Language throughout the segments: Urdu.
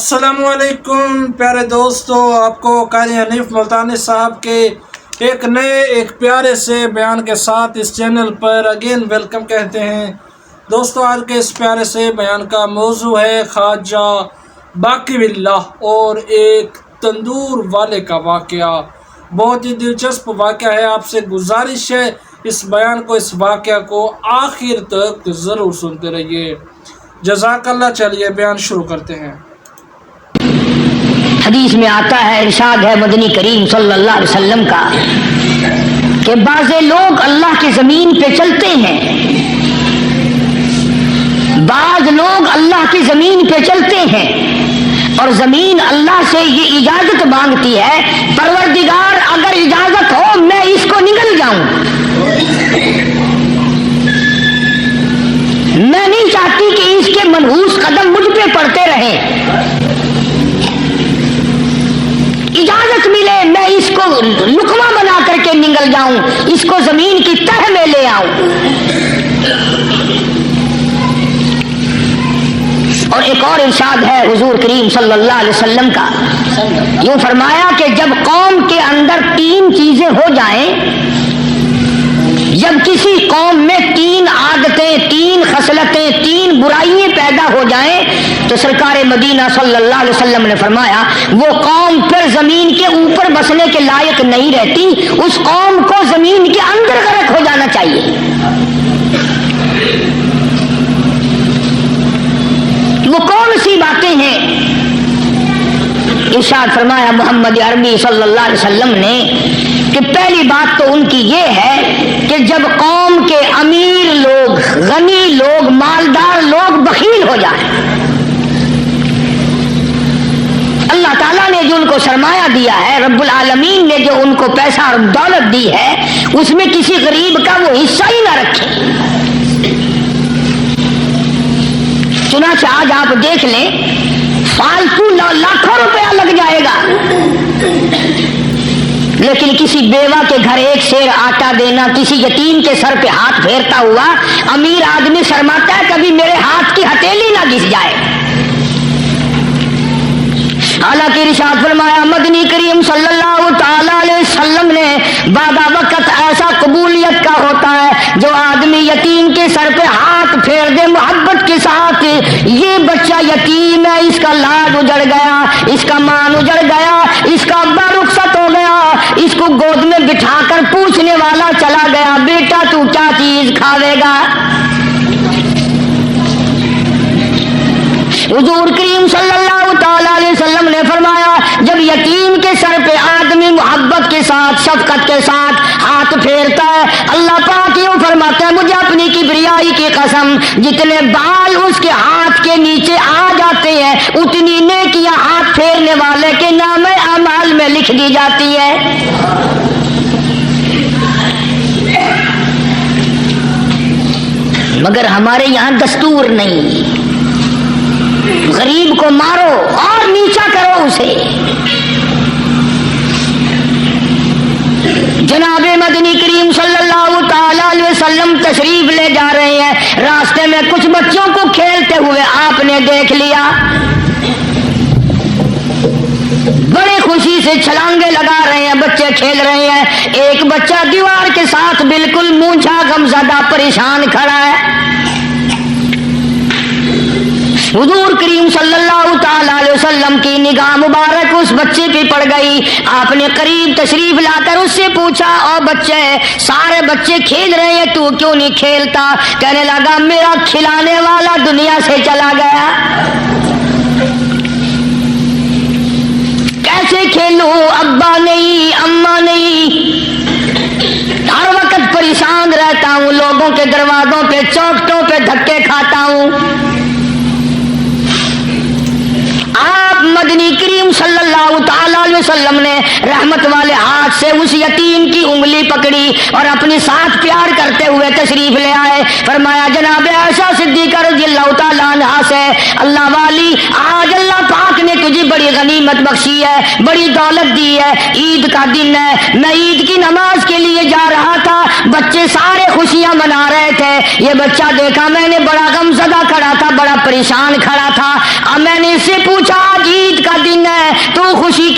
السلام علیکم پیارے دوستو، آپ کو قاری حنیف ملتانی صاحب کے ایک پیارے سے بیان کے ساتھ اس چینل پر اگین ویلکم کہتے ہیں۔ دوستو، آج کے اس پیارے سے بیان کا موضوع ہے خواجہ باقی باللہ اور ایک تندور والے کا واقعہ۔ بہت ہی دلچسپ واقعہ ہے، آپ سے گزارش ہے اس بیان کو، اس واقعہ کو آخر تک ضرور سنتے رہیے۔ جزاک اللہ۔ چلیے بیان شروع کرتے ہیں۔ حدیث میں آتا ہے، ارشاد ہے مدنی کریم صلی اللہ علیہ وسلم کا کہ بعض لوگ اللہ کی زمین پہ چلتے ہیں، بعض لوگ اللہ کی زمین پہ چلتے ہیں اور زمین اللہ سے یہ اجازت مانگتی ہے، پروردگار اگر اجازت ہو میں اس کو نگل جاؤں، میں نہیں چاہتی کہ اس کے منحوس قدم مجھ پہ پڑتے رہیں، اجازت ملے میں اس کو لقمہ بنا کر کے نگل جاؤں، اس کو زمین کی تہ میں لے آؤں۔ اور ایک اور ارشاد ہے حضور کریم صلی اللہ علیہ وسلم کا، یوں فرمایا کہ جب قوم کے اندر تین چیزیں ہو جائیں، جب کسی قوم میں تین عادتیں، تین خصلتیں، تین برائیاں پیدا ہو جائیں تو سرکار مدینہ صلی اللہ علیہ وسلم نے فرمایا وہ قوم پھر زمین کے اوپر بسنے کے لائق نہیں رہتی، اس قوم کو زمین کے اندر غرق ہو جانا چاہیے۔ وہ کون سی باتیں ہیں؟ ارشاد فرمایا محمد عربی صلی اللہ علیہ وسلم نے کہ پہلی بات تو ان کی یہ ہے کہ جب قوم کے امیر لوگ، غنی لوگ، مالدار لوگ بخیل ہو جائیں، اللہ تعالیٰ نے جو ان کو سرمایہ دیا ہے، رب العالمین نے جو ان کو پیسہ اور دولت دی ہے، اس میں کسی غریب کا وہ حصہ ہی نہ رکھے۔ چنانچہ آج آپ دیکھ لیں، فالتو لاکھوں روپیہ لگ جائے گا، لیکن کسی بیوہ کے گھر ایک سیر آٹا دینا، کسی یتیم کے سر پہ ہاتھ پھیرتا ہوا امیر آدمی شرماتا ہے کبھی میرے ہاتھ کی ہتھیلی نہ گھس جائے۔ حالانکہ ارشاد فرمایا مدنی کریم صلی اللہ تعالی علیہ وسلم نے بعد وقت ایسا قبولیت کا ہوتا ہے جو آدمی یتیم کے سر پہ ہاتھ پھیر دے محبت کے ساتھ، یہ بچہ یتیم ہے، اس کا لاد اجڑ گیا، اس کا مان اجڑ گیا، اس کا ابا رخصت ہو گیا، اس کو گود میں بٹھا کر پوچھنے والا چلا گیا، بیٹا تو کیا چیز کھاوے گا؟ حضور کریم صلی اللہ تعالی علیہ وسلم نے فرمایا جب یتیم کے سر پہ آدمی محبت کے ساتھ، شفقت کے ساتھ ہاتھ پھیرتا ہے، اللہ پاک یوں فرماتا ہے مجھے اپنی کبریائی کی قسم جتنے بال اس کے ہاتھ کے نیچے آ جاتے ہیں اتنی نیکیاں ہاتھ پھیرنے والے کے نام اعمال میں لکھ دی جاتی ہے۔ مگر ہمارے یہاں دستور نہیں، غریب کو مارو اور نیچا کرو اسے۔ جناب مدنی کریم صلی اللہ تعالی علیہ وسلم تشریف لے جا رہے ہیں، راستے میں کچھ بچوں کو کھیلتے ہوئے آپ نے دیکھ لیا، بڑے خوشی سے چھلانگے لگا رہے ہیں، بچے کھیل رہے ہیں، ایک بچہ دیوار کے ساتھ بالکل مونچھا غمزدہ پریشان کھڑا ہے۔ حضور کریم صلی اللہ تعالی علیہ وسلم کی نگاہ مبارک اس بچے پہ پڑ گئی، آپ نے قریب تشریف لا کر اس سے پوچھا او بچے، سارے بچے کھیل رہے ہیں تو کیوں نہیں کھیلتا؟ کہنے لگا میرا کھلانے والا دنیا سے چلا گیا، کیسے کھیلوں؟ ابا نہیں، اماں نہیں، ہر وقت پریشان رہتا ہوں، لوگوں کے دروازوں پہ چوکھٹوں پہ دھکے کھاتا ہوں۔ آپ مدنی کریم صلی اللہ تعالی علیہ وسلم نے رحمت والے ہاتھ سے اس یتیم کی انگلی پکڑی اور اپنی ساتھ پیار کرتے ہوئے تشریف لے آئے، فرمایا جناب عائشہ صدیقہ رضی اللہ تعالی عنہا سے اللہ والی آج اللہ پاک نے تجھے بڑی غنیمت بخشی ہے، بڑی دولت دی ہے، عید کا دن ہے، میں عید کی نماز کے لیے جا رہا تھا، بچے سارے خوشیاں منا رہے تھے، یہ بچہ دیکھا میں نے بڑا غمزدہ کھڑا تھا، بڑا پریشان کھڑا تھا، اب میں نے اس سے پوچھا آج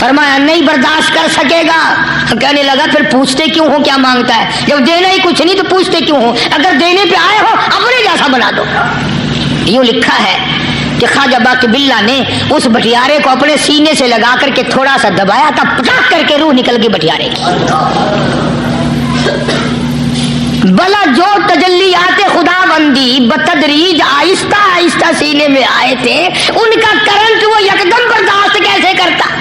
فرمایا نہیں برداشت کر سکے گا. کہنے لگا پھر پوچھتے کیوں ہو کیا مانگتا ہے؟ جب دینا ہی کچھ نہیں تو پوچھتے کیوں ہو؟ اگر دینے پہ آئے ہو اپنے جیسا بنا دو. یوں لکھا ہے کہ خواجہ باقی باللہ نے اس بٹیارے کو اپنے سینے سے لگا کر کے تھوڑا سا دبایا تھا، پٹاخ کر کے روح نکل گئی بٹیارے کی. بلا جو تجلیات خدا بندی بتدریج آہستہ آہستہ سینے میں آئے تھے، ان کا کرنٹ وہ یکدم برداشت کیسے کرتا؟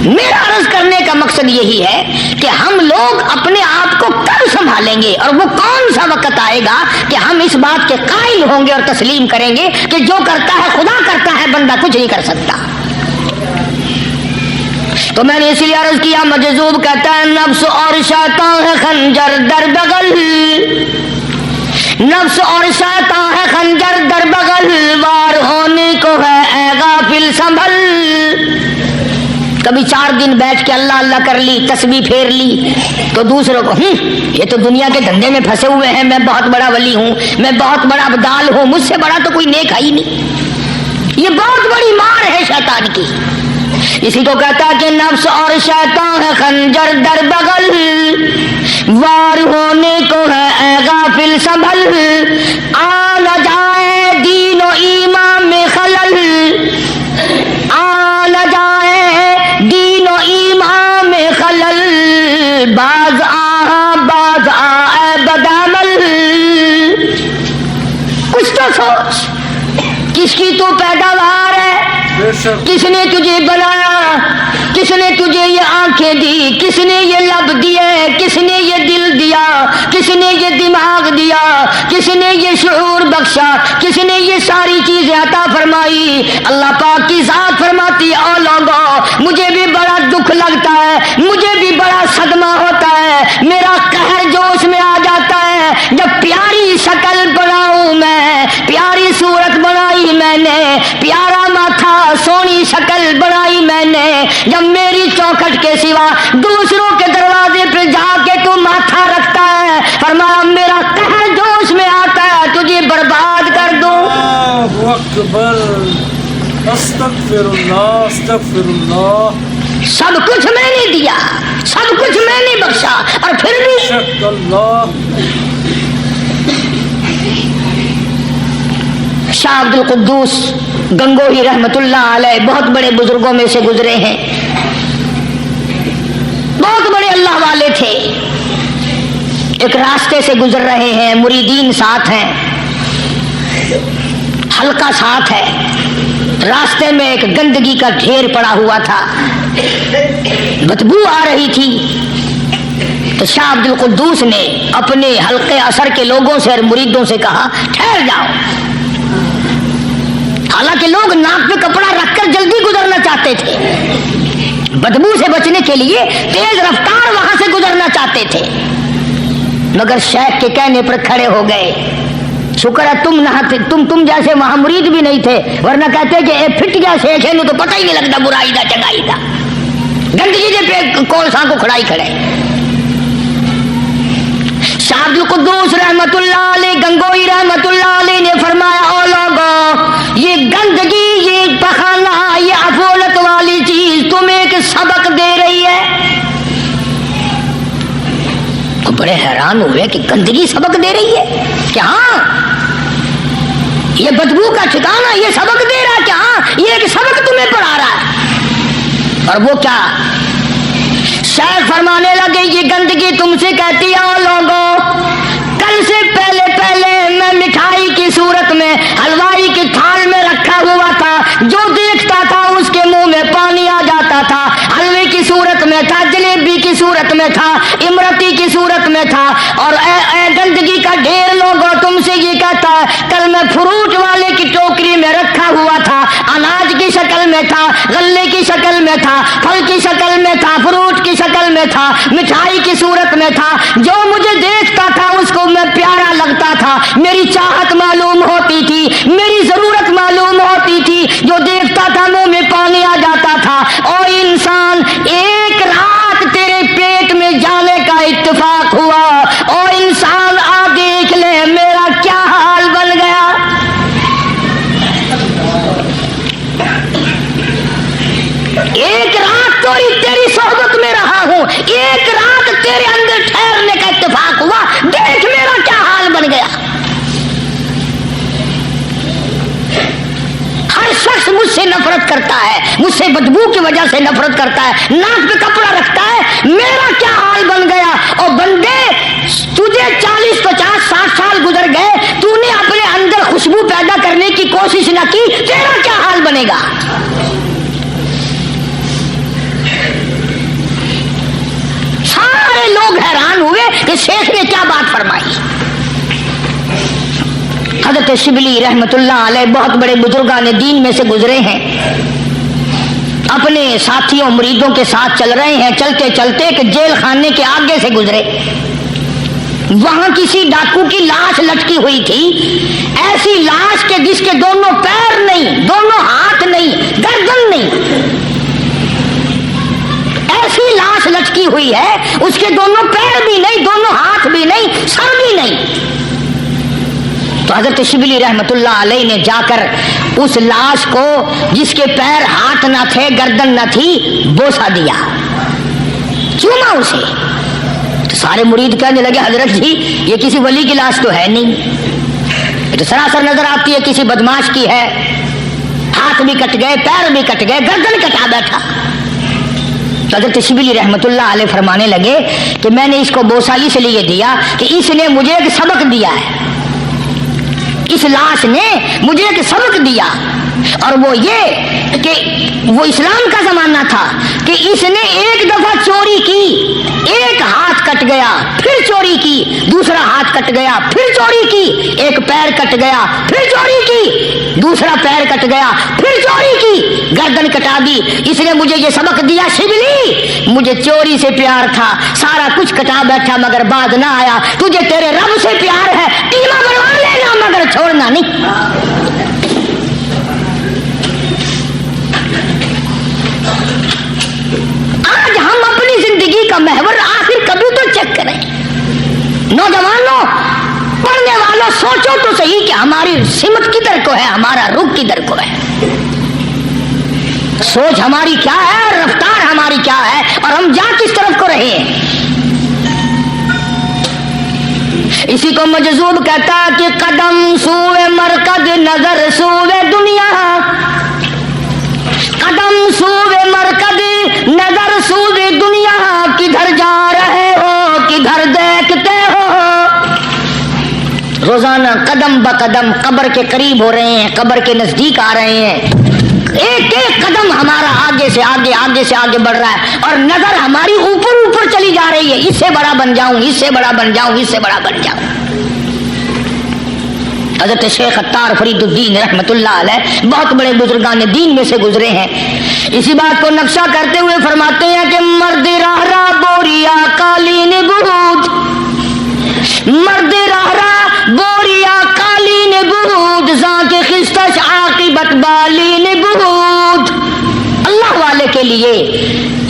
میرا عرض کرنے کا مقصد یہی ہے کہ ہم لوگ اپنے آپ کو کب سنبھالیں گے، اور وہ کون سا وقت آئے گا کہ ہم اس بات کے قائل ہوں گے اور تسلیم کریں گے کہ جو کرتا ہے خدا کرتا ہے، بندہ کچھ نہیں کر سکتا. تو میں نے اس لیے عرض کیا، مجذوب کہتا ہے نفس اور شیطان ہے خنجر در بغل، نفس اور شیطان ہے خنجر در بغل، وار ہونے کو ہے اے غافل سنبھل. کبھی 4 دن بیٹھ کے اللہ اللہ کر لی، تسبیح پھیر لی، تو دوسروں کو یہ تو دنیا کے دھندے میں پھنسے ہوئے ہیں، میں بہت بڑا ولی ہوں، میں بہت بڑا ابدال ہوں، مجھ سے بڑا تو کوئی نیک ہے ہی نہیں. یہ بہت بڑی مار ہے شیطان کی. اسی کو کہتا کہ نفس اور شیطان ہے خنجر در بغل، وار ہونے کو ہے اے غافل سنبھل، آ نہ جائے دین و ایمان میں خلل، آ نہ جائے دین و ایمان میں خلل، باز آ اے بدعمل. کچھ تو سوچ، کس کی تو پیداوار ہے؟ کس نے تجھے بنایا؟ کس نے تجھے یہ آنکھیں دی؟ کس نے یہ لب دیے؟ کس نے یہ دل دیا؟ کس نے یہ دماغ دیا؟ کس نے یہ شعور بخشا؟ کس نے یہ ساری چیزیں عطا فرمائی؟ اللہ پاک کی ذات فرماتی ہے او لوگو مجھے بھی بڑا دکھ لگتا ہے، مجھے بھی بڑا صدمہ ہوتا ہے، میرا قہر جوش میں آ جاتا ہے جب پیاری شکل بناؤں میں، پیاری صورت بنائی میں نے، پیارا ماتھا سونی شکل بنائی میں نے، جب میری چوکھٹ کے سوا دوسروں کے دروازے پہ جا کے تو ماتھا رکھتا ہے، فرمایا میرا قہر جوش میں آتا ہے تجھے برباد کر دوں. اللہ اکبر، استغفر اللہ استغفر اللہ. سب کچھ میں نے دیا، سب کچھ میں نے بخشا، اور پھر بھی اللہ. شاہ عبد القدوس گنگوہی رحمت اللہ علیہ بہت بڑے بزرگوں میں سے گزرے ہیں، بہت بڑے اللہ والے تھے. ایک راستے سے گزر رہے ہیں، مریدین ساتھ ہیں، حلقہ ساتھ ہے. راستے میں ایک گندگی کا ڈھیر پڑا ہوا تھا، بدبو آ رہی تھی. تو شاہ عبد القدوس نے اپنے حلقے اثر کے لوگوں سے اور مریدوں سے کہا ٹھہر جاؤ. حالانکہ لوگ ناک پہ کپڑا رکھ کر جلدی گزرنا چاہتے تھے، بدبو سے بچنے کے لیے تیز رفتار وہاں سے گزرنا چاہتے تھے، مگر شیخ کے کہنے پر کھڑے ہو گئے. شکر ہے تم جیسے وہاں مرید بھی نہیں تھے، ورنہ کہتے کہ اے پھٹ گیا شیخ ہے تو پتہ ہی نہیں لگتا برائی دا چنگائی دا، گندگی دے پہ کول سان کو کھڑائی کھڑے. شاہ عبد القدوس رحمت اللہ علیہ گنگوئی رحمت اللہ علیہ نے فرمایا او لوگو یہ گندگی، یہ پخانہ، یہ افولت والی چیز تمہیں ایک سبق دے رہی ہے. تو بڑے حیران ہوئے کہ گندگی سبق دے رہی ہے کہ ہاں، یہ بدبو کا ٹھکانہ یہ سبق دے رہا ہے کہ ہاں یہ ایک سبق تمہیں پڑھا رہا ہے. اور وہ کیا؟ شیخ فرمانے لگے یہ گندگی تم سے کہتی ہے او لوگو کل سے پہلے میں مٹھائی کی صورت میں حلوائی کی تھال میں رکھا ہوا تھا، جو دیکھتا تھا اس کے منہ میں پانی آ جاتا تھا، حلوے کی صورت میں تھا، جلیبی کی صورت میں تھا، امرتی کی صورت میں تھا. اور اے گندگی کا ڈھیر لوگوں تم سے یہ کہتا ہے کل میں فروٹ والے کی ٹوکری میں رکھا ہوا تھا، اناج کی شکل میں تھا، غلے کی شکل میں تھا، پھل کی شکل میں تھا، فروٹ کی شکل میں تھا، مٹھائی کی صورت میں تھا، جو مجھے دیکھتا تھا اس کو میں پیارا لگتا تھا، میری چاہت معلوم ہوتی تھی، میری ضرورت معلوم ہوتی تھی، جو دیکھتا تھا منہ میں پانی آ جاتا تھا. اور انسان ایک رات تیرے پیٹ میں جانے کا اتفاق ہوا، اور انسان آ دیکھ لے میرا کیا حال بن گیا. کرتا ہے, مجھ سے بدبو کی وجہ سے نفرت کرتا ہے, ناک پہ کپڑا رکھتا ہے, میرا کیا حال بن گیا. اور بندے تجھے 40 50 60 سال گزر گئے, تو نے اپنے اندر خوشبو پیدا کرنے کی کوشش نہ کی, تیرا کیا حال بنے گا. سارے لوگ حیران ہوئے کہ شیخ نے کیا بات فرمائی. حضرت شبلی رحمت اللہ علیہ بہت بڑے بزرگان دین میں سے گزرے ہیں, اپنے ساتھیوں مریدوں کے ساتھ چل رہے ہیں, چلتے چلتے کہ جیل خانے کے آگے سے گزرے. وہاں کسی ڈاکو کی لاش لٹکی ہوئی تھی, ایسی لاش کے جس کے دونوں پیر نہیں, دونوں ہاتھ نہیں, گردن نہیں, ایسی لاش لٹکی ہوئی ہے, اس کے دونوں پیر بھی نہیں, دونوں ہاتھ بھی نہیں, سر بھی نہیں. تو حضرت شبلی رحمت اللہ علیہ نے جا کر اس لاش کو جس کے پیر ہاتھ نہ تھے, گردن نہ تھی, بوسا دیا, چوما اسے. تو سارے مرید کہنے لگے حضرت جی یہ کسی ولی کی لاش تو ہے نہیں, یہ تو سراسر نظر آتی ہے کسی بدماش کی ہے, ہاتھ بھی کٹ گئے, پیر بھی کٹ گئے, گردن کٹا بیٹھا. تو حضرت شبلی رحمت اللہ علیہ فرمانے لگے کہ میں نے اس کو بوسا اس لیے دیا کہ اس نے مجھے ایک سبق دیا ہے, اس لاش نے مجھے ایک سبق دیا, اور وہ یہ کہ وہ اسلام کا زمانہ تھا کہ اس نے ایک دفعہ چوری کی, ایک ہاتھ کٹ گیا, پھر چوری کی, دوسرا ہاتھ کٹ گیا, پھر چوری کی, ایک پیر کٹ گیا, پھر چوری کی, دوسرا پیر کٹ گیا, پھر چوری کی, گردن کٹا دی. اس نے مجھے یہ سبق دیا, شبلی مجھے چوری سے پیار تھا, سارا کچھ کٹا بیٹھا مگر بات نہ آیا, تجھے تیرے رب سے پیار ہے, قیمہ بنوا لینا مگر چھوڑنا نہیں. آج ہم اپنی زندگی کا محور آخر کبھی تو چیک کریں. نوجوانوں, پڑھنے والوں, سوچو تو صحیح کہ ہماری سمت کدھر کو ہے, ہمارا رخ کدھر کو ہے, سوچ ہماری کیا ہے اور رفتار ہماری کیا ہے, اور ہم جا کس طرف کو رہے ہیں. اسی کو مجذوب کہتا کہ قدم سوئے مرکز, نظر سوئے دنیا, قدم سوئے مرکز, نظر سوئے دنیا, کدھر جا رہے ہو کدھر دیکھتے ہو. روزانہ قدم بقدم قبر کے قریب ہو رہے ہیں, قبر کے نزدیک آ رہے ہیں, ایک ایک قدم ہمارا آگے سے آگے, آگے سے آگے بڑھ رہا ہے, اور نظر ہماری اوپر اوپر چلی جا رہی ہے, اس سے بڑا بن جاؤں, اس سے بڑا بن جاؤں, اس سے بڑا بن جاؤں. حضرت شیخ عطار فرید الدین رحمت اللہ علیہ بہت بڑے بزرگان دین میں سے گزرے ہیں. اسی بات کو نقشہ کرتے ہوئے فرماتے ہیں کہ مرد راہ راہ بوریا قالین بود, مرد راہ راہ بوریا قالین بود, ذاک خستش عاقبت بالین بود. اللہ والے کے لیے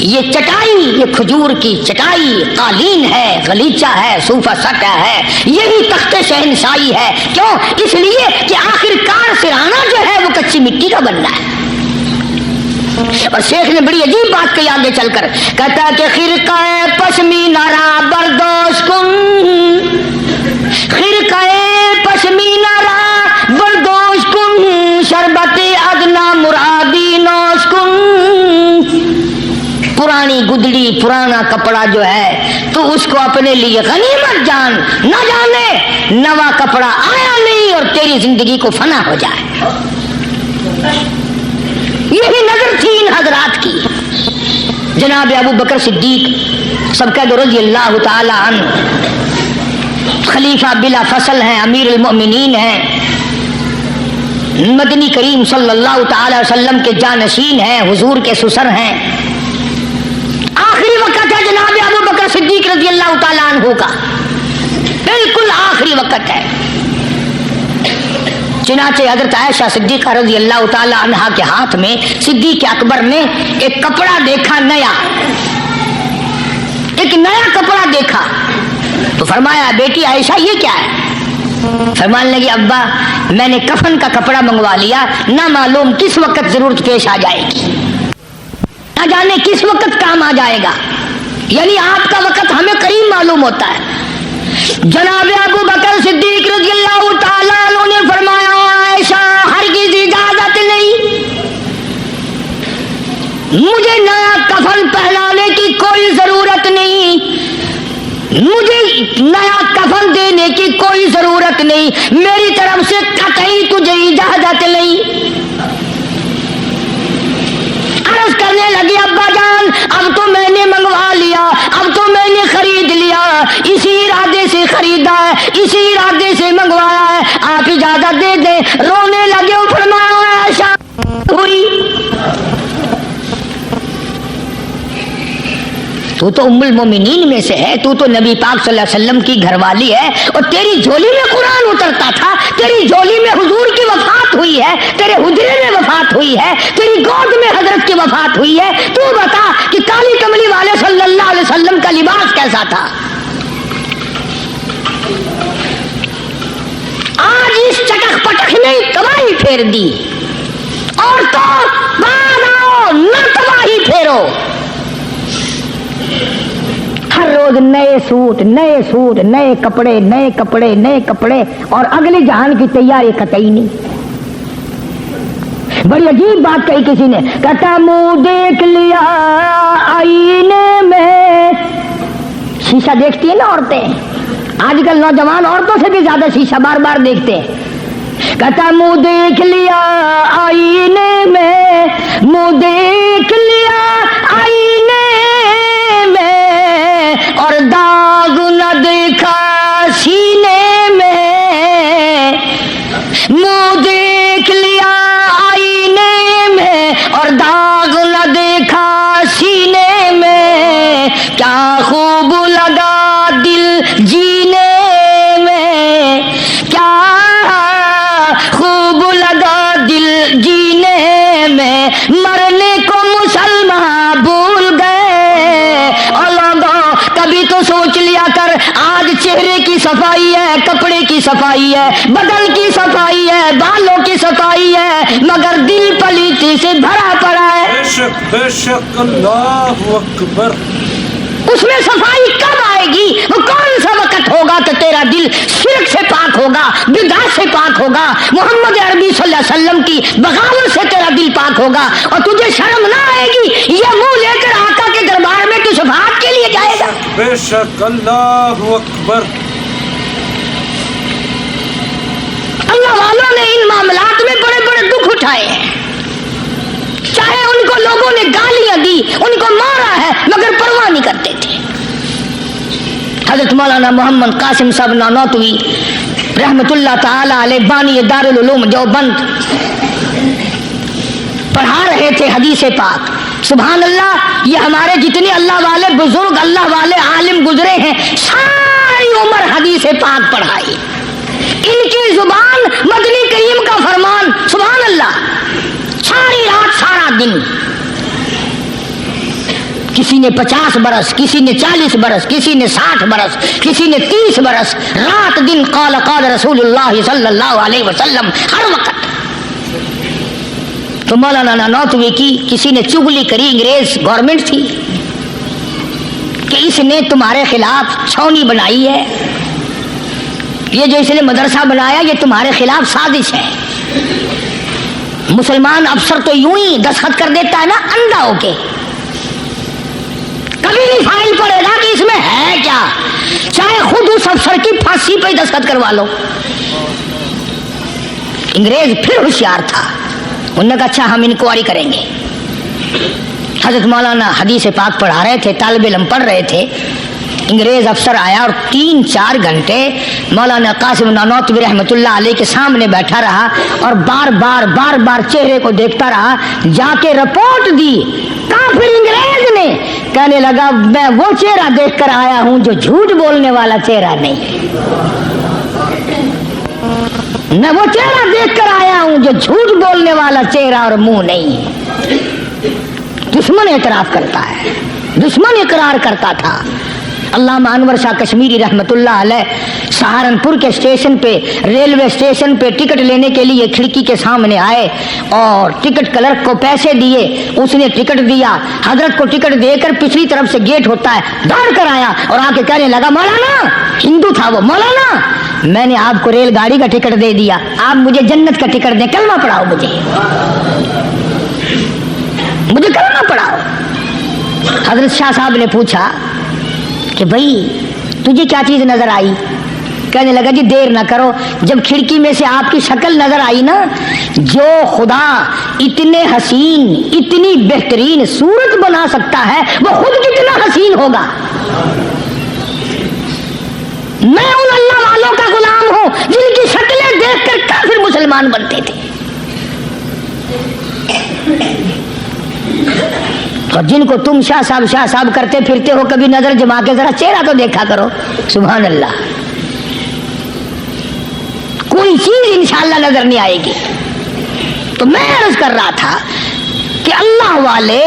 یہ چٹائی, یہ کھجور کی چٹائی قالین ہے, غلیچہ ہے, صوفہ سٹا ہے, یہی تخت شہنشاہی ہے. کیوں؟ اس لیے کہ آخر کار سرانا جو ہے وہ کچی مٹی کا بننا ہے. اور شیخ نے بڑی عجیب بات کہی آگے چل کر, کہتا ہے کہ خرقہ پشمینہ را بردوش کن, خرقہ پشمینہ را بردوش کن, شربت ادنا مرادی نوش کن. پرانی گدڑی, پرانا کپڑا جو ہے تو اس کو اپنے لیے غنیمت جان, نہ جانے نوا کپڑا آیا نہیں اور تیری زندگی کو فنا ہو جائے. یہی نظر تھی ان حضرات کی. جناب ابو بکر صدیق سب کا رضی اللہ تعالی عنہ خلیفہ بلا فصل ہیں, امیر المؤمنین ہیں, مدنی کریم صلی اللہ تعالی وسلم کے جانشین ہیں, حضور کے سسر ہیں. آخری وقت ہے جناب ابو بکر صدیق رضی اللہ تعالیٰ عنہ کا, بالکل آخری وقت ہے. چنانچہ حضرت عائشہ صدیقہ رضی اللہ تعالیٰ عنہ کے ہاتھ میں صدیق اکبر نے ایک کپڑا دیکھا, نیا, ایک نیا کپڑا دیکھا. تو فرمایا بیٹی عائشہ یہ کیا ہے؟ فرمانے لگی ابا میں نے کفن کا کپڑا منگوا لیا, نہ معلوم کس وقت ضرورت پیش آ جائے گی, نہ جانے کس وقت کام آ جائے گا. یعنی آپ کا وقت ہمیں قریب معلوم ہوتا ہے. جناب ابو بکر صدیق رضی اللہ تعالیٰ عنہ نے فرمایا عائشہ ہرگز اجازت نہیں, مجھے نیا کفن پہنانے کی کوئی ضرورت نہیں، مجھے نیا کفن دینے کی کوئی ضرورت نہیں، میری طرف سے قطعی تجھے اجازت نہیں۔ عرض کرنے لگی ابا جان اب تو میں نے منگوا لیا، اب تو میں نے خرید لیا، اسی ارادے سے خریدا ہے، اسی ارادے سے منگوایا ہے، آپ اجازت دے دیں۔ رونے لگے، فرمایا عائشہ ہوئی تو تو ام المومنین میں سے ہے، تو نبی پاک صلی اللہ علیہ وسلم کی گھر والی ہے، اور تیری جھولی میں قرآن اترتا تھا، تیری جھولی میں حضور کی وفات ہوئی ہے، تیرے حجرے میں وفات ہوئی ہے، تیری گود میں حضرت کی وفات ہوئی ہے، تو بتا کہ کالی کملی والے صلی اللہ علیہ وسلم کا لباس کیسا تھا؟ آج اس چٹک پٹک نے تباہی پھیر دی، اور تو بعد آؤ نہ تباہی پھیرو۔ ہر روز نئے سوٹ، نئے سوٹ، نئے کپڑے، نئے کپڑے، نئے کپڑے، اور اگلے جہان کی تیاری قطعی نہیں۔ بڑی عجیب بات کہی کسی نے، کہتا منہ دیکھ لیا آئینے میں، شیشہ دیکھتی ہیں نا عورتیں، آج کل نوجوان عورتوں سے بھی زیادہ شیشہ بار بار دیکھتے ہیں۔ کہتا منہ دیکھ لیا آئینے میں، منہ دیکھ لیا آئینے میں، اور داغ نہ دیکھا سینے میں، منہ دیکھ لیا آئینے میں، اور داغ نہ دیکھا سینے میں، کیا خوب لگا دل جینے میں، کیا خوب لگا دل جینے میں، مرنے کو مسلمان بھول گئے، اور لوگوں کبھی تو سوچ لیا کر، آج چہرے کی صفائی ہے، کپڑے کی صفائی ہے، بدن کی صفائی ہے، بالوں کی صفائی ہے، مگر دل پلیتی سے بھرا پڑا ہے۔ بے شک بے شک، اللہ اکبر۔ اس میں صفائی کب آئے گی؟ وہ کون سا وقت ہوگا کہ تیرا دل شرک سے پاک ہوگا، بدعت سے پاک ہوگا، محمد عربی صلی اللہ علیہ وسلم کی بغاوت سے تیرا دل پاک ہوگا، اور تجھے شرم نہ آئے گی یہ منہ لے کر آقا کے دربار میں تو شفاعت کے لیے جائے گا؟ بے شک، اللہ اکبر۔ اللہ والوں نے ان معاملات میں بڑے بڑے دکھ اٹھائے ہیں، چاہے ان کو لوگوں نے گالیاں دی، ان کو مارا ہے، مگر پرواہ نہیں کرتے تھے۔ حضرت مولانا محمد قاسم صاحب نانوتوی رحمت اللہ تعالی علیہ بانی دارالعلوم دیوبند پڑھا رہے تھے حدیث پاک۔ سبحان اللہ، یہ ہمارے جتنے اللہ والے بزرگ، اللہ والے عالم گزرے ہیں، ساری عمر حدیث پاک پڑھائی، ان کی زبان مدنی کریم کا فرمان، سبحان اللہ، ساری رات سارا دن، کسی نے 50 برس، کسی نے 40 برس، کسی نے 60 برس، کسی نے 30 برس، رات دن قال قال رسول اللہ صلی اللہ علیہ وسلم، ہر وقت۔ تو مولانا نانوتوی کی کسی نے چغلی کری، انگریز گورنمنٹ تھی کہ اس نے تمہارے خلاف چھاونی بنائی ہے، یہ جو اس نے مدرسہ بنایا یہ تمہارے خلاف سازش ہے۔ مسلمان افسر تو یوں ہی دستخط کر دیتا ہے نا اندھا ہو کے، کبھی نہیں فائل پڑے گا کہ اس میں ہے کیا، چاہے خود اس افسر کی پھانسی پہ دستخط کروا لو۔ انگریز پھر ہوشیار تھا، انہوں نے کہا اچھا ہم انکوائری کریں گے۔ حضرت مولانا حدیث پاک پڑھا رہے تھے، طالب علم پڑھ رہے تھے، انگریز افسر آیا اور 3-4 گھنٹے مولانا قاسم نانوتوی رحمت اللہ علیہ کے سامنے بیٹھا رہا، اور بار بار چہرے کو دیکھتا رہا، جا کے رپورٹ دی۔ کافر انگریز نے کہنے لگا میں وہ چہرہ دیکھ کر آیا ہوں جو جھوٹ بولنے والا چہرہ نہیں، میں وہ چہرہ دیکھ کر آیا ہوں جو جھوٹ بولنے والا چہرہ اور منہ نہیں۔ دشمن اعتراف کرتا ہے، دشمن اقرار کرتا تھا۔ علامہ انور شاہ کشمیری رحمت اللہ علیہ سہارنپور کے اسٹیشن پہ، ریلوے اسٹیشن پہ ٹکٹ لینے کے لیے کھڑکی کے سامنے آئے اور ٹکٹ کلرک کو پیسے دیے، اس نے ٹکٹ دیا، حضرت کو ٹکٹ دے کر پچھلی طرف سے گیٹ ہوتا ہے، دوڑ کر آیا اور آ کے کہنے لگا مولانا، ہندو تھا وہ، مولانا میں نے آپ کو ریل گاڑی کا ٹکٹ دے دیا، آپ مجھے جنت کا ٹکٹ دیں، کلمہ پڑھاؤ مجھے۔ مجھے کرنا پڑا۔ حضرت شاہ صاحب نے پوچھا کہ بھائی تجھے کیا چیز نظر آئی؟ کہنے لگا جی دیر نہ کرو، جب کھڑکی میں سے آپ کی شکل نظر آئی نا، جو خدا اتنے حسین اتنی بہترین صورت بنا سکتا ہے وہ خود کتنا حسین ہوگا۔ میں ان اللہ والوں کا غلام ہوں جن کی شکلیں دیکھ کر کافر مسلمان بنتے تھے، اور جن کو تم شاہ صاحب کرتے پھرتے ہو، کبھی نظر جما کے ذرا چہرہ تو دیکھا کرو۔ سبحان اللہ، کوئی چیز انشاءاللہ نظر نہیں آئے گی۔ تو میں عرض کر رہا تھا کہ اللہ والے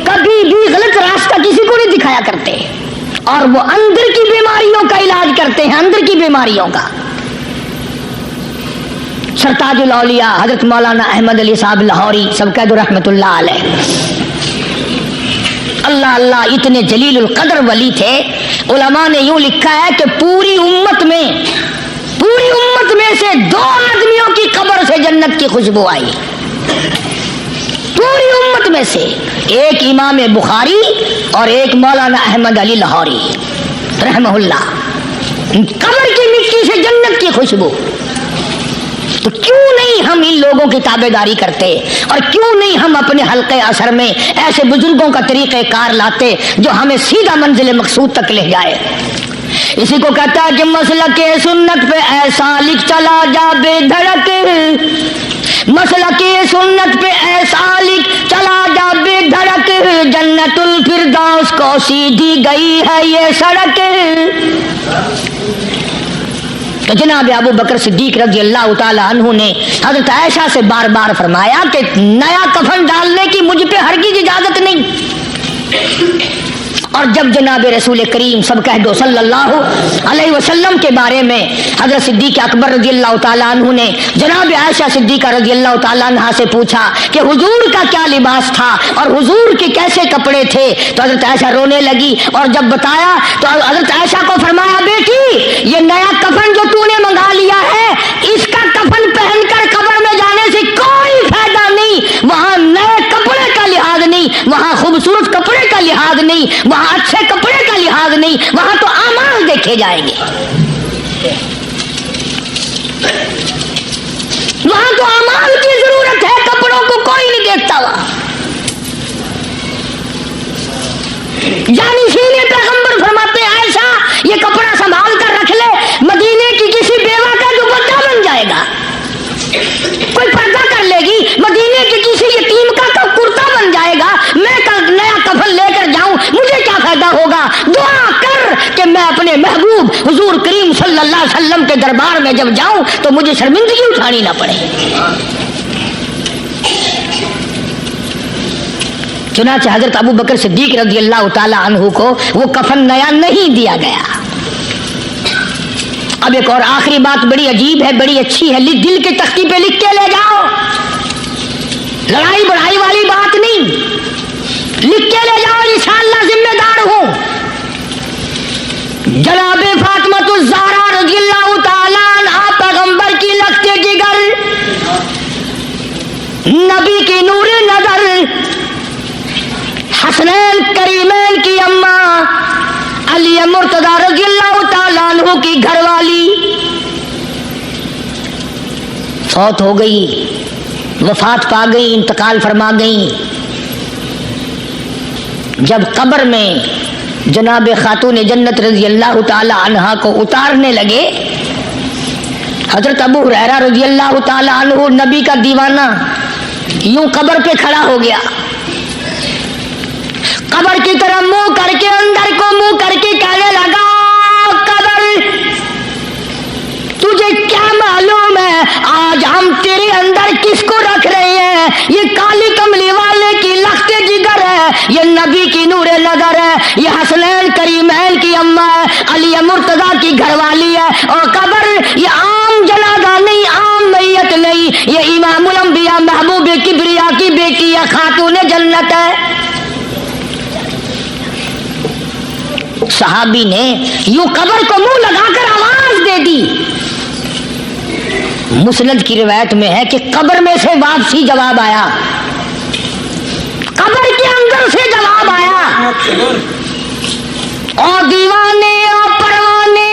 کبھی بھی غلط راستہ کسی کو نہیں دکھایا کرتے، اور وہ اندر کی بیماریوں کا علاج کرتے ہیں، اندر کی بیماریوں کا۔ سرتاج الاولیاء حضرت مولانا احمد علی صاحب لاہوری سب کہہ دو رحمت اللہ علیہ، اللہ اللہ اتنے جلیل القدر ولی تھے۔ علماء نے یوں لکھا ہے کہ پوری امت میں سے 2 آدمیوں کی قبر سے جنت کی خوشبو آئی، پوری امت میں سے، ایک امام بخاری اور ایک مولانا احمد علی لاہوری رحمہ اللہ، قبر کی مٹی سے جنت کی خوشبو۔ تو کیوں نہیں ہم ان لوگوں کی تابع داری کرتے، اور کیوں نہیں ہم اپنے حلقے اثر میں ایسے بزرگوں کا طریقہ کار لاتے جو ہمیں سیدھا منزل مقصود تک لے جائے۔ اسی کو کہتا ہے کہ مسلک سنت پہ ایسا لکھ چلا جا بے دھڑک، مسلک سنت پہ ایسا لکھ چلا جا بے دھڑک، جنت الفردوس کو سیدھی گئی ہے یہ سڑک۔ تو جناب ابو بکر صدیق رضی اللہ تعالی عنہ نے حضرت عائشہ سے بار بار فرمایا کہ نیا کفن ڈالنے کی مجھ پہ ہرگز اجازت نہیں۔ اور جب جناب رسول کریم سب کہہ دو صلی اللہ علیہ وسلم کے بارے میں حضرت صدیق اکبر رضی اللہ تعالیٰ عنہ نے جناب عائشہ صدیقہ رضی اللہ تعالیٰ عنہ سے پوچھا کہ حضور کا کیا لباس تھا اور حضور کے کیسے کپڑے تھے، تو حضرت عائشہ رونے لگی، اور جب بتایا تو حضرت عائشہ کو فرمایا بیٹی یہ نیا کفن جو تو نے منگا لیا ہے، اس کا کفن پہن کر قبر میں جانے سے کوئی فائدہ نہیں، وہاں نئے کپڑے کا لحاظ نہیں، وہاں خوبصورت کپڑے کا لحاظ نہیں، وہاں اچھے کپڑے کا لحاظ نہیں، وہاں تو اعمال دیکھے جائیں گے، وہاں تو اعمال کی ضرورت ہے، کپڑوں کو کوئی نہیں دیکھتا وہاں۔ جانشین پیغمبر فرماتے ہیں عائشہ یہ کپڑا سنبھال کر رکھ لے، مدینے کی کسی بیوہ کا دوپٹہ بن جائے گا، کوئی پردہ کر لے گی، مدینے کے کسی یتیم کا کرتا بن جائے گا، میں کل نیا کفن لے کر جاؤں مجھے کیا فائدہ ہوگا؟ دعا کر کہ میں اپنے محبوب حضور کریم صلی اللہ علیہ وسلم کے دربار میں جب جاؤں تو مجھے شرمندگی اٹھانی نہ پڑے۔ چنانچہ حضرت ابو بکر صدیق رضی اللہ تعالی عنہ کو وہ کفن نیا نہیں دیا گیا۔ اب ایک اور آخری بات بڑی عجیب ہے، بڑی اچھی ہے، دل کے تختی پہ لکھ کے لے جاؤ، لڑائی بڑھائی والی بات نہیں، لکھ کے لے جاؤ، انشاءاللہ ذمہ دار ہوں۔ جناب فاطمہ الزہرا رضی اللہ تعالیٰ عنہ پیغمبر کی لخت جگر، نبی کی نور نظر، حسنین کریمین کی اماں، علی مرتضی رضی اللہ تعالیٰ عنہ کی گھر والی فوت ہو گئی، وفات پا گئی، انتقال فرما گئی۔ جب قبر میں جناب خاتون جنت رضی اللہ تعالی عنہا کو اتارنے لگے، حضرت ابو ہریرہ رضی اللہ تعالی عنہ نبی کا دیوانہ یوں قبر پہ کھڑا ہو گیا، قبر کی طرح منہ کر کے اندر کو منہ کر کے کہنے لگا قبر تجھے کیا معلوم ہے آج ہم تیرے اندر کس کو رکھ رہے ہیں؟ یہ کالی کملی والے کی لخت جگر ہے، یہ نبی کی نور نظر ہے، یہ حسنین کریمین کی اماں ہے، علی مرتضی کی گھر والی ہے، اور قبر یہ عام جنازہ نہیں، عام میت نہیں، یہ امام الانبیاء محبوب کبریا کی بیٹی ہے، خاتون جنت ہے۔ صحابی نے یوں قبر کو منہ لگا کر آواز دے دی۔ مسند کی روایت میں ہے کہ قبر میں سے واپسی جواب آیا، قبر اندر سے جواب آیا، اور دیوانے اور پروانے،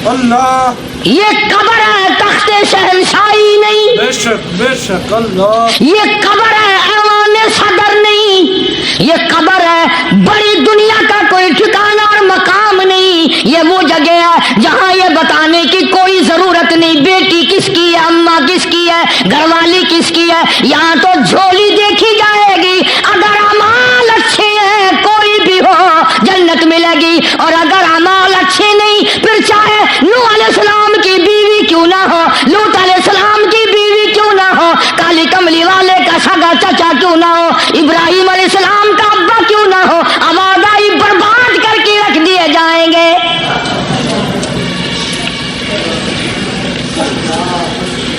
اللہ یہ قبر ہے تخت شہنشاہی نہیں، بے شک بے شک اللہ، یہ قبر ہے ایوان صدر نہیں، یہ قبر ہے بڑی دنیا کا کوئی ٹھکانہ اور مقام نہیں، یہ وہ جگہ ہے جہاں یہ بتانے کی کوئی ضرورت نہیں بیٹی کس کی ہے، اماں کس کی ہے، گھر والی کس کی ہے، یہاں تو جھولی دیکھی جائے گی، اگر اعمال اچھے ہیں کوئی بھی ہو جنت ملے گی، اور اگر اعمال اچھے نہیں پھر چاہے نوح علیہ السلام کی بیوی کیوں نہ ہو، لوط علیہ السلام کی بیوی کیوں نہ ہو، کالی کملی والے کا سگا چچا کیوں نہ ہو، ابراہیم علیہ السلام کا ابا کیوں نہ ہو، آبادی برباد کر کے رکھ دیے جائیں گے۔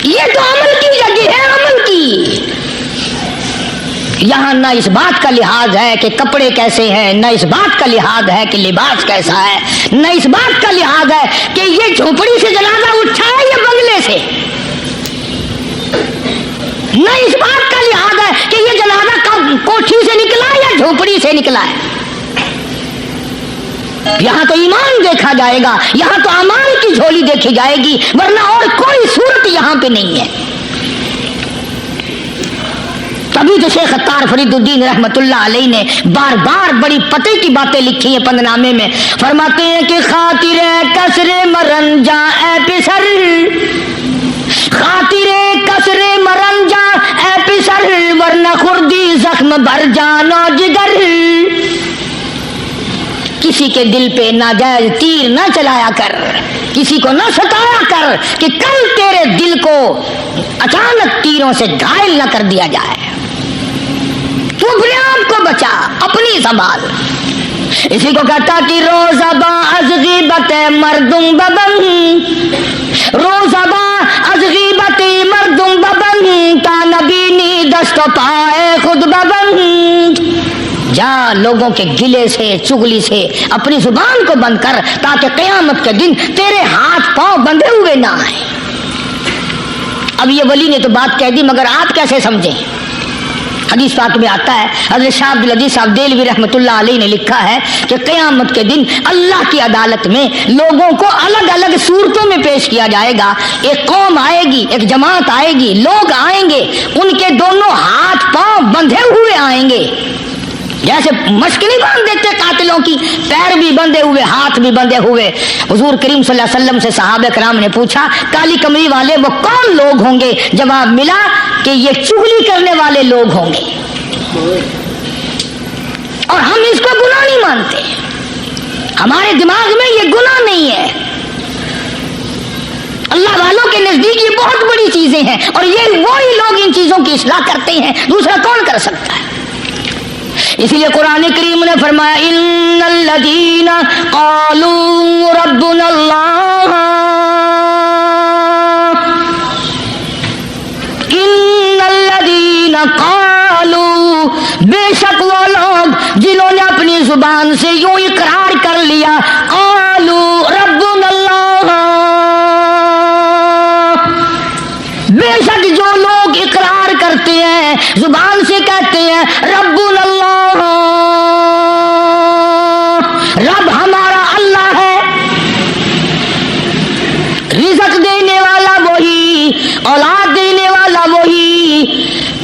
یہ تو عمل کی جگہ ہے، عمل کی۔ یہاں نہ اس بات کا لحاظ ہے کہ کپڑے کیسے ہیں، نہ اس بات کا لحاظ ہے کہ لباس کیسا ہے، نہ اس بات کا لحاظ ہے کہ یہ جھوپڑی سے جنازہ اٹھا ہے یا بنگلے سے، نہ اس بات کا لحاظ ہے کہ یہ جنازہ کوٹھی سے نکلا یا جھوپڑی سے نکلا ہے۔ یہاں تو ایمان دیکھا جائے گا، یہاں تو اعمال کی جھولی دیکھی جائے گی، ورنہ اور کوئی صورت یہاں پہ نہیں ہے۔ تبھی تو شیخ عطار فرید الدین رحمت اللہ علیہ نے بار بار بڑی پتے کی باتیں لکھی ہیں پند نامے میں، فرماتے ہیں کہ خاطر کسر مرن جا اے پسر، خاطر کسر مرن جا اے پسر، ورنہ خردی زخم بھر جانو جگر۔ کسی کے دل پہ ناجائز تیر نہ چلایا کر، کسی کو نہ ستایا کر کہ کل تیرے دل کو اچانک تیروں سے گھائل نہ کر دیا جائے۔ تو اپنے آپ کو بچا، اپنی سنبھال۔ اسی کو کہتا کہ روزہ با از غیبت مردم ببن، روزہ با از غیبت مردم ببن، تا نبینی دست و پائے خود ببن۔ جا لوگوں کے گلے سے چگلی سے اپنی زبان کو بند کر، تاکہ قیامت کے دن تیرے ہاتھ پاؤں بندھے ہوئے نہ آئیں۔ اب یہ ولی نے تو بات کہہ دی، مگر آپ کیسے سمجھیں؟ حدیث پاک میں آتا ہے، حضرت شاہ عبد العزیز صاحب دہلوی رحمۃ اللہ علیہ نے لکھا ہے کہ قیامت کے دن اللہ کی عدالت میں لوگوں کو الگ الگ صورتوں میں پیش کیا جائے گا۔ ایک قوم آئے گی، ایک جماعت آئے گی، لوگ آئیں گے، ان کے دونوں ہاتھ پاؤں بندھے ہوئے آئیں گے، جیسے مشک نہیں باندھ دیتے قاتلوں کی، پیر بھی بندھے ہوئے، ہاتھ بھی بندھے ہوئے۔ حضور کریم صلی اللہ علیہ وسلم سے صحابہ کرام نے پوچھا کالی کمری والے وہ کون لوگ ہوں گے؟ جواب ملا کہ یہ چغلی کرنے والے لوگ ہوں گے، اور ہم اس کو گناہ نہیں مانتے، ہمارے دماغ میں یہ گناہ نہیں ہے۔ اللہ والوں کے نزدیک یہ بہت بڑی چیزیں ہیں، اور یہ وہی لوگ ان چیزوں کی اصلاح کرتے ہیں، دوسرا کون کر سکتا ہے؟ اسی لیے قرآن کریم نے فرمایا ان الذین قالوا ربنا اللہ، ان الذین قالوا، بے شک وہ لوگ جنہوں نے اپنی زبان سے یوں اقرار کر لیا، قالوا ربنا اللہ، بے شک جو لوگ اقرار کرتے ہیں، زبان سے کہتے ہیں ربنا اللہ، رب ہمارا اللہ ہے، رزق دینے والا وہی، اولاد دینے والا وہی،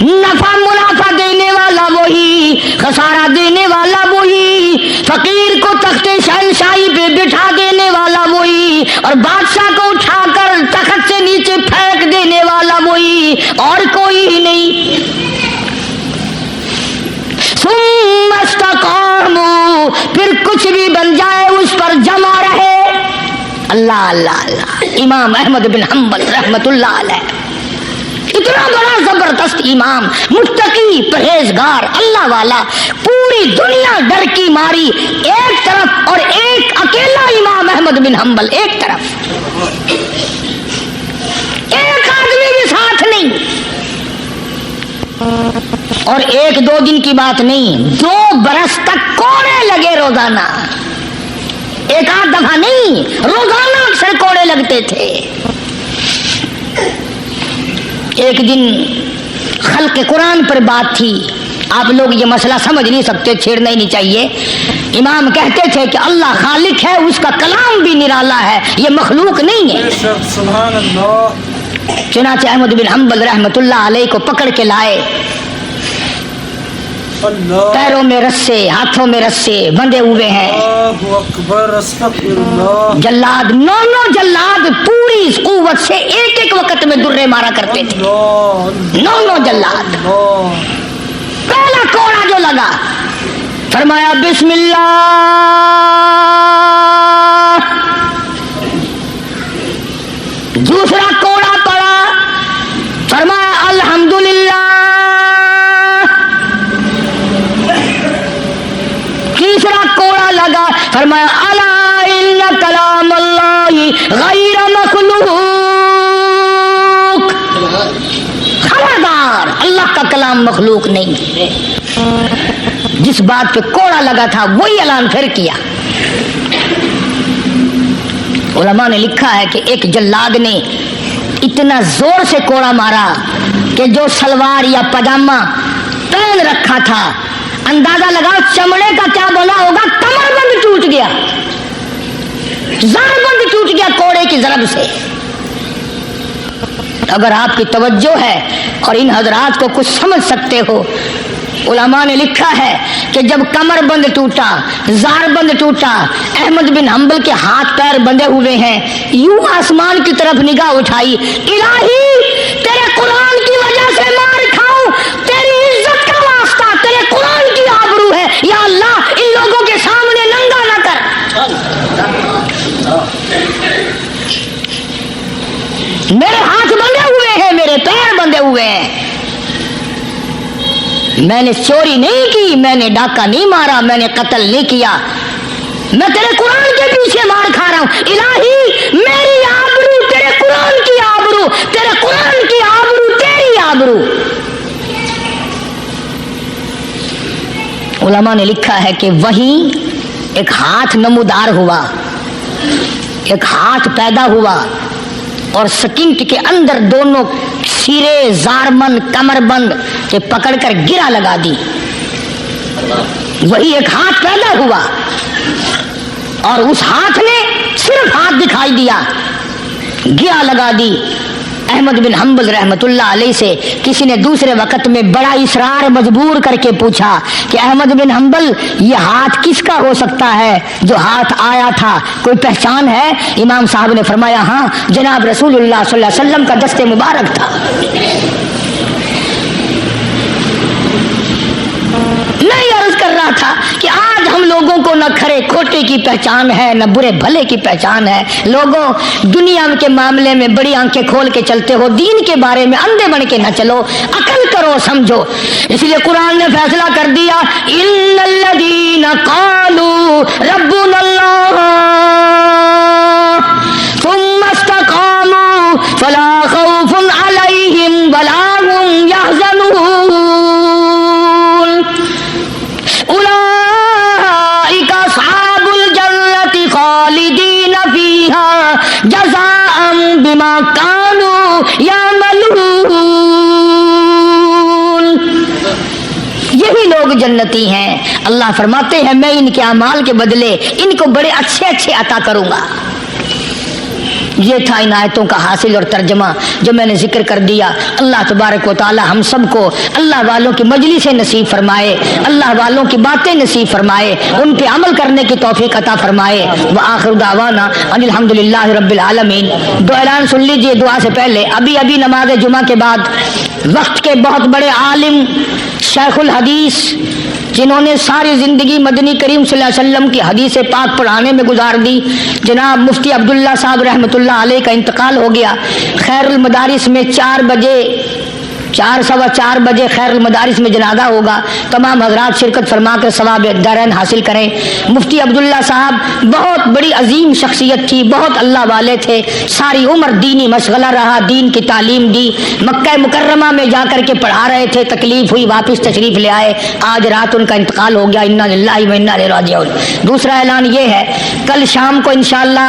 نفع منافع دینے والا وہی، خسارہ دینے والا وہی، فقیر کو تخت شہنشاہی پہ بٹھا دینے والا وہی، اور بادشاہ کو اٹھا کر تخت سے نیچے پھینک دینے والا وہی، اور کوئی ہی نہیں۔ ثم استقاموا، پھر کچھ بھی بن جائے اس پر جمع رہے۔ اللہ اللہ اللہ۔ امام احمد بن حنبل رحمت اللہ علیہ، اتنا بڑا زبردست امام، متقی، پرہیزگار، اللہ والا، پوری دنیا ڈر کی ماری ایک طرف، اور ایک اکیلا امام احمد بن حنبل ایک طرف، ایک آدمی بھی ساتھ نہیں، اور ایک دو دن کی بات نہیں، 2 برس تک کوڑے لگے روزانہ، ایک آدھ دفعہ نہیں، روزانہ اکثر کوڑے لگتے تھے۔ ایک دن خلق قرآن پر بات تھی، آپ لوگ یہ مسئلہ سمجھ نہیں سکتے، چھیڑنا ہی نہیں چاہیے۔ امام کہتے تھے کہ اللہ خالق ہے، اس کا کلام بھی نرالا ہے، یہ مخلوق نہیں ہے۔ سبحان اللہ۔ چنانچہ احمد بن حنبل رحمۃ اللہ علیہ کو پکڑ کے لائے، اللہ، پیروں میں رسے، ہاتھوں میں رسے بندھے ہوئے ہیں۔ اللہ اکبر، استغفر اللہ۔ جلاد، 9 جلاد پوری قوت سے ایک ایک وقت میں درے مارا کرتے تھے، 9 جلاد۔ پہلا کوڑا جو لگا، فرمایا بسم اللہ، دوسرا کوڑا پڑا، فرمایا الحمدللہ، تیسرا کوڑا لگا، فرمایا الا ان کلام اللہ غیر مخلوق، خبردار اللہ کا کلام مخلوق نہیں ہے۔ جس بات پہ کوڑا لگا تھا وہی اعلان پھر کیا۔ علماء نے لکھا ہے کہ ایک جلاد نے اتنا زور سے کوڑا مارا کہ جو سلوار یا پاجامہ پہن رکھا تھا، اندازہ لگا چمڑے کا کیا بنا ہوگا، کمر بند ٹوٹ گیا، زار بند ٹوٹ گیا کوڑے کی ضرب سے۔ اگر آپ کی توجہ ہے اور ان حضرات کو کچھ سمجھ سکتے ہو، علماء نے لکھا ہے کہ جب کمر بند ٹوٹا، زار بند ٹوٹا، احمد بن حنبل کے ہاتھ پیر بندھے ہوئے ہیں، یوں آسمان کی طرف نگاہ اٹھائی، الہی تیرے قرآن کی وجہ سے مار کھاؤں، تیری عزت کا واسطہ، تیرے قرآن کی آبرو ہے، یا اللہ ان لوگوں کے سامنے ننگا نہ کر۔ میرے ہاتھ بندھے ہوئے ہیں، میرے پیر بندھے ہوئے ہیں، میں نے چوری نہیں کی، میں نے ڈاکہ نہیں مارا، میں نے قتل نہیں کیا، میں تیرے قرآن کے پیچھے مار کھا رہا ہوں، الہی میری آبرو تیرے قرآن کی آبرو، تیرے قرآن کی آبرو تیری آبرو۔ علماء نے لکھا ہے کہ وہیں ایک ہاتھ نمودار ہوا، ایک ہاتھ پیدا ہوا اور سکینٹ کے اندر دونوں سیرے زارمن کمر بند کے پکڑ کر گرا لگا دی۔ وہی ایک ہاتھ پیدا ہوا اور اس ہاتھ نے صرف ہاتھ دکھائی دیا، گرا لگا دی۔ احمد بن حنبل رحمۃ اللہ علیہ سے کسی نے دوسرے وقت میں بڑا اصرار مجبور کر کے پوچھا کہ احمد بن حنبل یہ ہاتھ کس کا ہو سکتا ہے جو ہاتھ آیا تھا، کوئی پہچان ہے؟ امام صاحب نے فرمایا ہاں، جناب رسول اللہ صلی اللہ علیہ وسلم کا دست مبارک تھا۔ میں یہ عرض کر رہا تھا کہ آج ہم لوگوں کو نہ کھرے کھوٹے کی پہچان ہے، نہ برے بھلے کی پہچان ہے۔ لوگوں دنیا کے معاملے میں بڑی آنکھیں کھول کے چلتے ہو، دین کے بارے میں اندھے بن کے نہ چلو، عقل کرو، سمجھو۔ اس لیے قرآن نے فیصلہ کر دیا، ان الذین قالوا ربنا اللہ ثم استقاموا فلا خوف علیہم ولا هم يحزنون اولئک اصحاب الجنة خالدین فیہا جزاء بما كانوا یعملون۔ یہی لوگ جنتی ہیں، اللہ فرماتے ہیں میں ان کے اعمال کے بدلے ان کو بڑے اچھے اچھے عطا کروں گا۔ یہ تھا ان آیتوں کا حاصل اور ترجمہ جو میں نے ذکر کر دیا۔ اللہ تبارک و تعالی ہم سب کو اللہ والوں کی مجلس نصیب فرمائے، اللہ والوں کی باتیں نصیب فرمائے، ان پہ عمل کرنے کی توفیق عطا فرمائے۔ وآخر دعوانا ان الحمدللہ رب العالمین۔ دو اعلان سن لیجئے دعا سے پہلے۔ ابھی نماز جمعہ کے بعد وقت کے بہت بڑے عالم، شیخ الحدیث، جنہوں نے ساری زندگی مدنی کریم صلی اللہ علیہ وسلم کی حدیث پاک پڑھانے میں گزار دی، جناب مفتی عبداللہ صاحب رحمۃ اللہ علیہ کا انتقال ہو گیا۔ خیر المدارس میں 4:15 بجے خیر المدارس میں جنازہ ہوگا۔ تمام حضرات شرکت فرما کر ثواب دارین حاصل کریں۔ مفتی عبداللہ صاحب بہت بڑی عظیم شخصیت تھی، بہت اللہ والے تھے، ساری عمر دینی مشغلہ رہا، دین کی تعلیم دی، مکہ مکرمہ میں جا کر کے پڑھا رہے تھے، تکلیف ہوئی واپس تشریف لے آئے، آج رات ان کا انتقال ہو گیا، انا للہ و انا الیہ راجعون۔ دوسرا اعلان یہ ہے، کل شام کو انشاءاللہ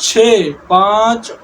6, 5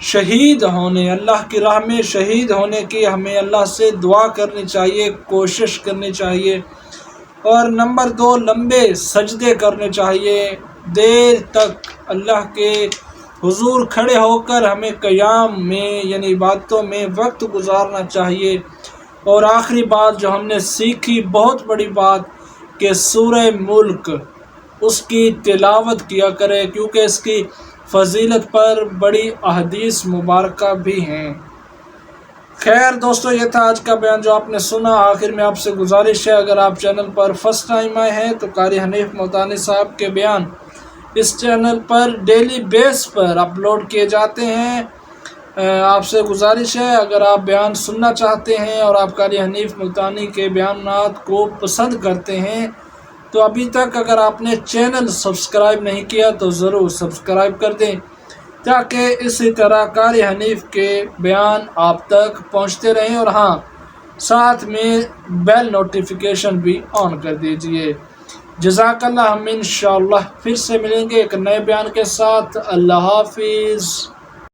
شہید ہونے، اللہ کی راہ میں شہید ہونے کی ہمیں اللہ سے دعا کرنی چاہیے، کوشش کرنی چاہیے۔ اور نمبر 2، لمبے سجدے کرنے چاہیے، دیر تک اللہ کے حضور کھڑے ہو کر ہمیں قیام میں یعنی عبادتوں میں وقت گزارنا چاہیے۔ اور آخری بات جو ہم نے سیکھی، بہت بڑی بات، کہ سورہ ملک اس کی تلاوت کیا کرے، کیونکہ اس کی فضیلت پر بڑی احادیث مبارکہ بھی ہیں۔ خیر دوستو، یہ تھا آج کا بیان جو آپ نے سنا۔ آخر میں آپ سے گزارش ہے، اگر آپ چینل پر فرسٹ ٹائم آئے ہیں تو قاری حنیف ملتانی صاحب کے بیان اس چینل پر ڈیلی بیس پر اپلوڈ کیے جاتے ہیں۔ آپ سے گزارش ہے، اگر آپ بیان سننا چاہتے ہیں اور آپ قاری حنیف ملتانی کے بیانات کو پسند کرتے ہیں تو ابھی تک اگر آپ نے چینل سبسکرائب نہیں کیا تو ضرور سبسکرائب کر دیں، تاکہ اسی طرح قاری حنیف کے بیان آپ تک پہنچتے رہیں۔ اور ہاں، ساتھ میں بیل نوٹیفیکیشن بھی آن کر دیجئے۔ جزاک اللہ۔ ہم انشاءاللہ پھر سے ملیں گے ایک نئے بیان کے ساتھ۔ اللہ حافظ۔